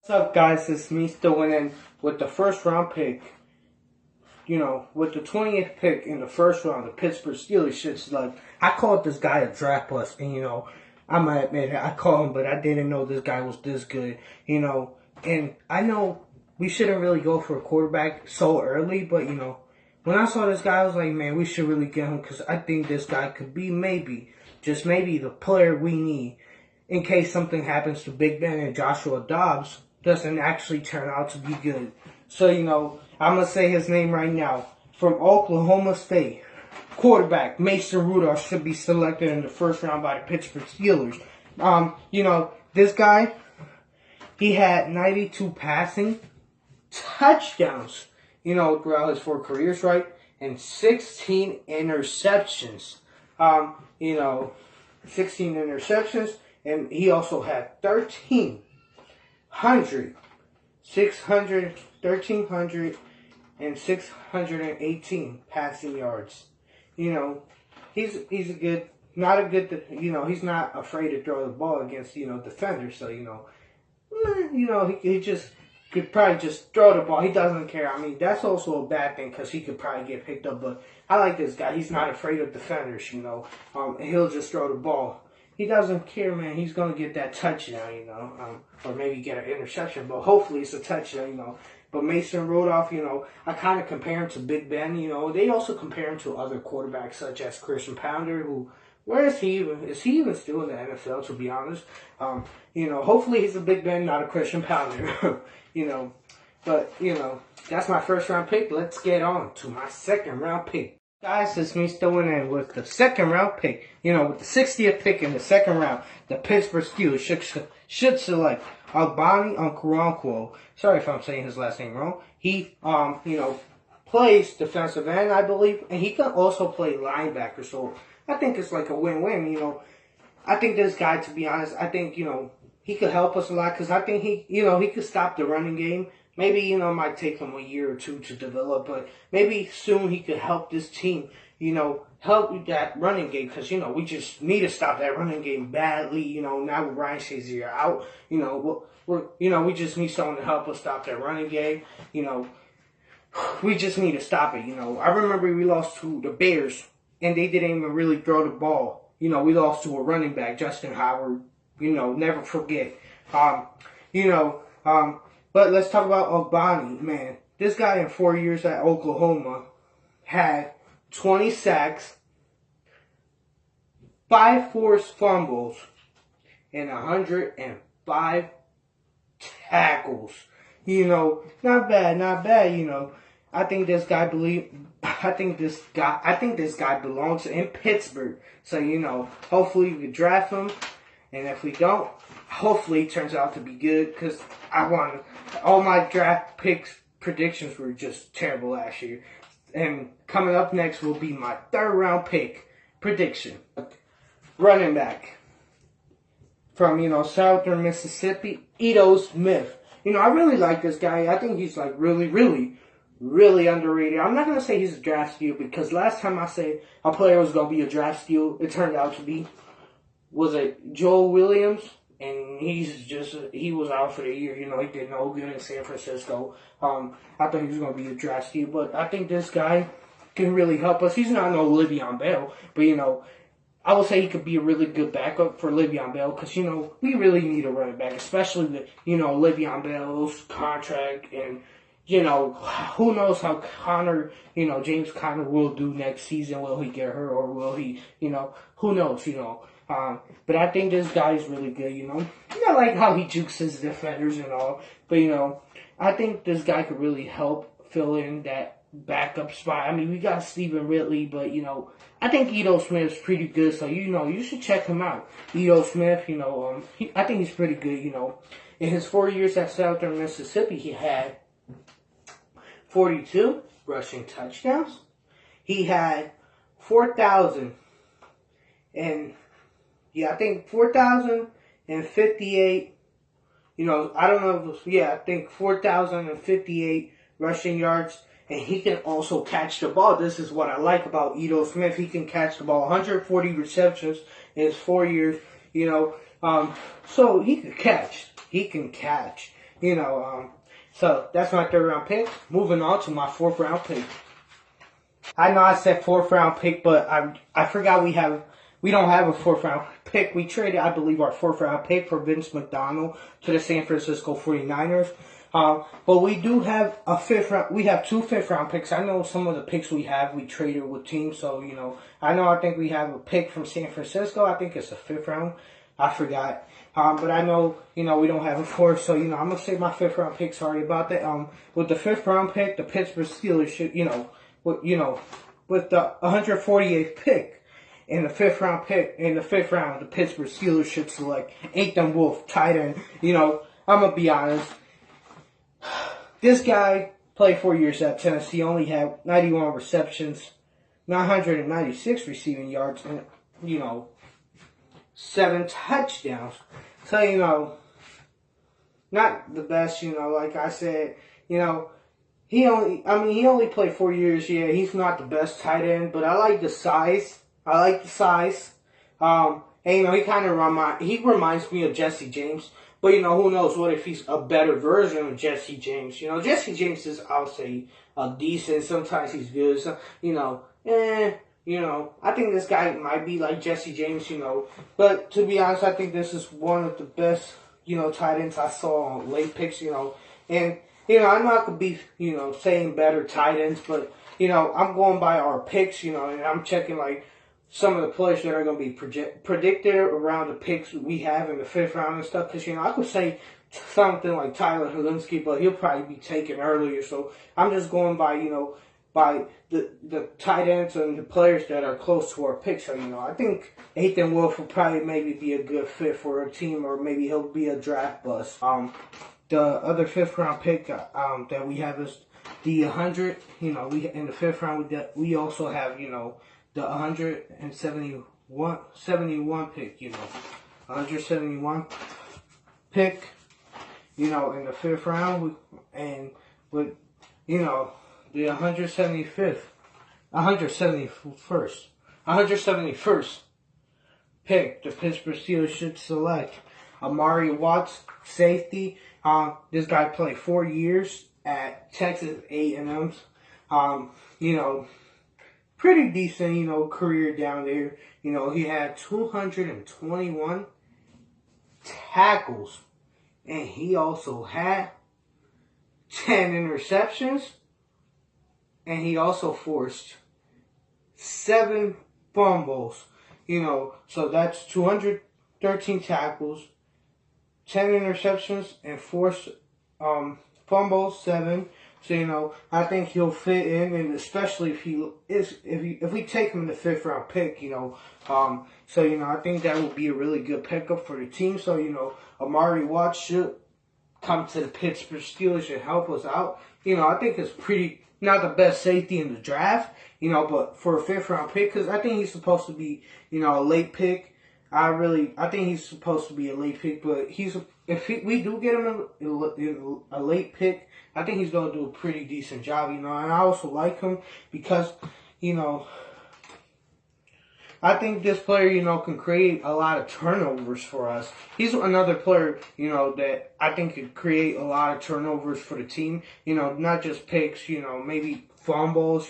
What's up, guys? It's me still winning with the first round pick. With the 20th pick in the first round, the Pittsburgh Steelers should select. I called this guy a draft bust, and I'm gonna admit it, I called him, but I didn't know this guy was this good. And I know we shouldn't really go for a quarterback so early, but when I saw this guy, I was like, man, we should really get him because I think this guy could be maybe, just maybe, the player we need in case something happens to Big Ben and Joshua Dobbs doesn't actually turn out to be good. So, I'm going to say his name right now. From Oklahoma State, quarterback Mason Rudolph should be selected in the first round by the Pittsburgh Steelers. This guy, he had 92 passing touchdowns, throughout his 4 careers, right? And 16 interceptions. 16 interceptions. And he also had 1,300 and 618 passing yards. He's a good, not a good, he's not afraid to throw the ball against, defenders. So, he just could probably just throw the ball. He doesn't care. I mean, that's also a bad thing because he could probably get picked up. But I like this guy. He's not afraid of defenders, and he'll just throw the ball. He doesn't care, man. He's going to get that touchdown, or maybe get an interception, but hopefully it's a touchdown, But Mason Rudolph, I kind of compare him to Big Ben, They also compare him to other quarterbacks such as Christian Pounder, who, where is he even? Is he even still in the NFL, to be honest? Hopefully he's a Big Ben, not a Christian Pounder, But, that's my first round pick. Let's get on to my second round pick. Guys, it's me still in with the second round pick. With the 60th pick in the second round, the Pittsburgh Steelers should select Armani Watts-S. Sorry if I'm saying his last name wrong. He, plays defensive end, I believe, and he can also play linebacker. So I think it's like a win-win. I think this guy, to be honest, I think he could help us a lot because I think he could stop the running game. Maybe, it might take him a year or two to develop, but maybe soon he could help this team, help that running game, because, we just need to stop that running game badly, now with Ryan Shazier out, we just need someone to help us stop that running game, we just need to stop it, I remember we lost to the Bears, and they didn't even really throw the ball, we lost to a running back, Justin Howard, never forget, but let's talk about Ogbonni, man. This guy in 4 years at Oklahoma had 20 sacks, 5 forced fumbles, and 105 tackles. Not bad. I think this guy belongs in Pittsburgh. So, hopefully we can draft him. And if we don't, hopefully it turns out to be good because all my draft picks predictions were just terrible last year. And coming up next will be my third round pick prediction. Running back from, Southern Mississippi, Ito Smith. I really like this guy. I think he's like really, really, really underrated. I'm not going to say he's a draft steal because last time I said a player was going to be a draft steal, it turned out to be, was it Joel Williams? And he was out for the year. He did no good in San Francisco. I thought he was going to be a draft steal, but I think this guy can really help us. He's not no Le'Veon Bell, but, I would say he could be a really good backup for Le'Veon Bell because, we really need a running back, especially with, Le'Veon Bell's contract and, who knows how James Conner will do next season. Will he get hurt or will he, who knows, but I think this guy is really good, I like how he jukes his defenders and all, but, I think this guy could really help fill in that backup spot. I mean, we got Stephen Ridley, but, I think Ito Smith's pretty good, so, you should check him out. Ito Smith, I think he's pretty good, In his 4 years at Southern Mississippi, he had 42 rushing touchdowns. He had 4,000 and I think 4,058, I don't know I think 4,058 rushing yards, and he can also catch the ball. This is what I like about Ito Smith. He can catch the ball. 140 receptions in his 4 years, So he can catch. He can catch. So that's my 3rd round pick. Moving on to my 4th round pick. I know I said 4th round pick, but I forgot we don't have a 4th round pick. We traded, I believe, our 4th round pick for Vince McDonald to the San Francisco 49ers. But we do have a 5th round. We have 2 5th round picks. I know some of the picks we traded with teams. So, I think we have a pick from San Francisco. I think it's a 5th round. I forgot. But I know, we don't have a 4th. So, I'm going to say my 5th round pick. Sorry about that. With the 5th round pick, the Pittsburgh Steelers should, with the 148th pick in the 5th round pick, in the 5th round, the Pittsburgh Steelers should select Ethan Wolf, tight end. I'm going to be honest. This guy played 4 years at Tennessee, only had 91 receptions, 996 receiving yards, and, 7 touchdowns. So, not the best, like I said, he only played 4 years. Yeah, he's not the best tight end, but I like the size. And, he reminds me of Jesse James. But, who knows what if he's a better version of Jesse James. Jesse James is, I'll say, decent. Sometimes he's good. So, I think this guy might be like Jesse James, But to be honest, I think this is one of the best, tight ends I saw on late picks, And, I'm not going to be, saying better tight ends, but, I'm going by our picks, and I'm checking, like, some of the players that are going to be predicted around the picks we have in the 5th round and stuff. Because, I could say something like Tyler Helinski, but he'll probably be taken earlier. So I'm just going by, by the tight ends and the players that are close to our picks. So, I think Ethan Wolf will probably maybe be a good fit for a team, or maybe he'll be a draft bust. The other 5th round pick that we have is the 100. We in the 5th round we also have the 171 pick. 171 pick. In the 5th round, and with the 171st pick, the Pittsburgh Steelers should select Armani Watts, safety. This guy played 4 years at Texas A&M. Pretty decent, career down there. He had 221 tackles, and he also had 10 interceptions, and he also forced 7 fumbles. So that's 213 tackles, 10 interceptions, and forced fumbles, 7. So, I think he'll fit in, and especially if we take him in the 5th round pick, I think that would be a really good pickup for the team. So, Armani Watts should come to the Pittsburgh Steelers and help us out. I think it's not the best safety in the draft, but for a 5th round pick, because I think he's supposed to be, a late pick. I think he's supposed to be a late pick, but we do get him a late pick, I think he's going to do a pretty decent job, and I also like him because, I think this player, can create a lot of turnovers for us. He's another player, that I think could create a lot of turnovers for the team, not just picks, maybe fumbles,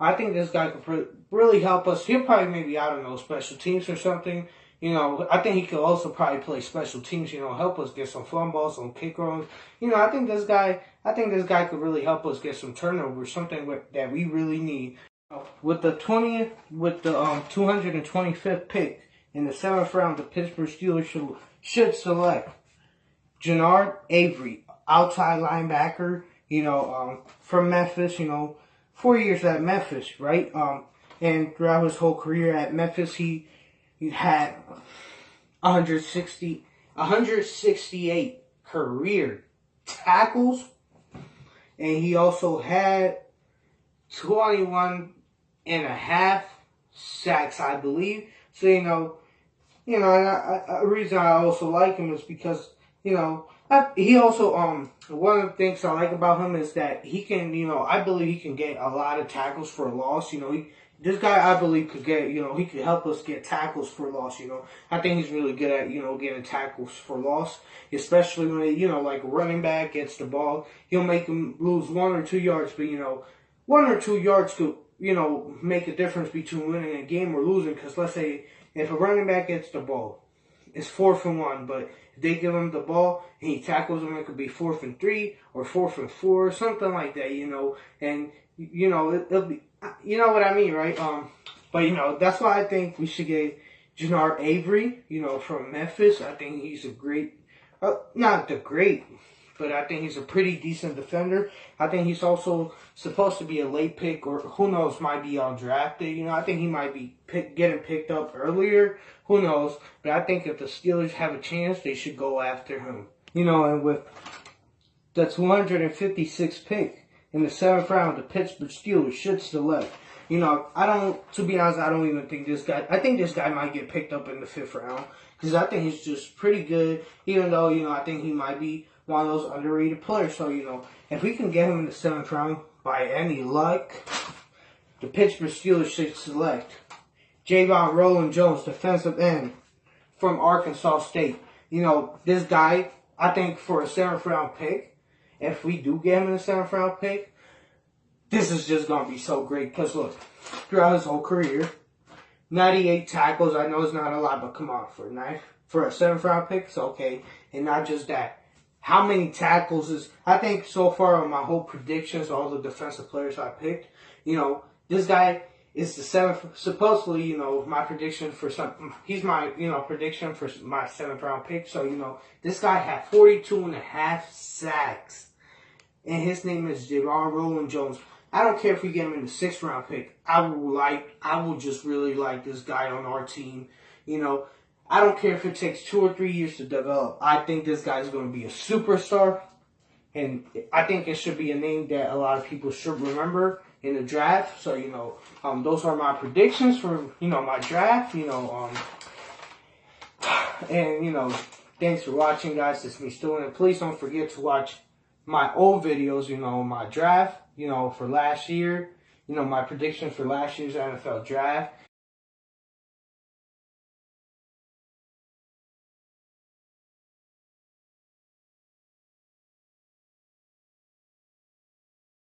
I think this guy could really help us. He'll probably maybe, special teams or something. I think he could also probably play special teams, help us get some fumbles, some kick runs. I think this guy could really help us get some turnovers, something that we really need. With the 225th pick in the 7th round, the Pittsburgh Steelers should select Genard, Avery, outside linebacker, from Memphis, 4 years at Memphis, right? And throughout his whole career at Memphis, he had 168 career tackles, and he also had 21 and a half sacks, I believe. So, a reason I also like him is because, he also, one of the things I like about him is that he can, I believe he can get a lot of tackles for a loss. this guy, I believe, could get, he could help us get tackles for loss, I think he's really good at, getting tackles for loss, especially when, like a running back gets the ball. He'll make him lose 1 or 2 yards, but, 1 or 2 yards could, make a difference between winning a game or losing. Because let's say if a running back gets the ball, it's 4th and 1, but if they give him the ball and he tackles him, it could be 4th and 3 or 4th and 4, something like that, and, it'll be, you know what I mean, right? But, that's why I think we should get Genard Avery, from Memphis. I think he's a great, not the great, but I think he's a pretty decent defender. I think he's also supposed to be a late pick, or who knows, might be undrafted. I think he might be getting picked up earlier. Who knows? But I think if the Steelers have a chance, they should go after him. And with the 256th pick in the 7th round, the Pittsburgh Steelers should select. To be honest, I don't even think this guy, I think this guy might get picked up in the 5th round. Because I think he's just pretty good, even though, I think he might be one of those underrated players. So, if we can get him in the 7th round by any luck, the Pittsburgh Steelers should select Javon Rolland Jones, defensive end from Arkansas State. This guy, I think for a 7th round pick, if we do get him in the 7th round pick, this is just going to be so great. Because look, throughout his whole career, 98 tackles. I know it's not a lot, but come on, for a 7th round pick, it's okay. And not just that. How many tackles is, I think so far on my whole predictions, all the defensive players I picked, this guy is the 7th, supposedly, my prediction for he's my, prediction for my 7th round pick. So, this guy had 42.5 sacks. And his name is Javon Rolland Jones. I don't care if we get him in the 6th round pick. I will just really like this guy on our team. I don't care if it takes 2 or 3 years to develop. I think this guy's going to be a superstar. And I think it should be a name that a lot of people should remember in the draft. So, those are my predictions for, my draft, and, thanks for watching, guys. It's me, Stu, and please don't forget to watch my old videos, my draft, for last year, my predictions for last year's NFL draft.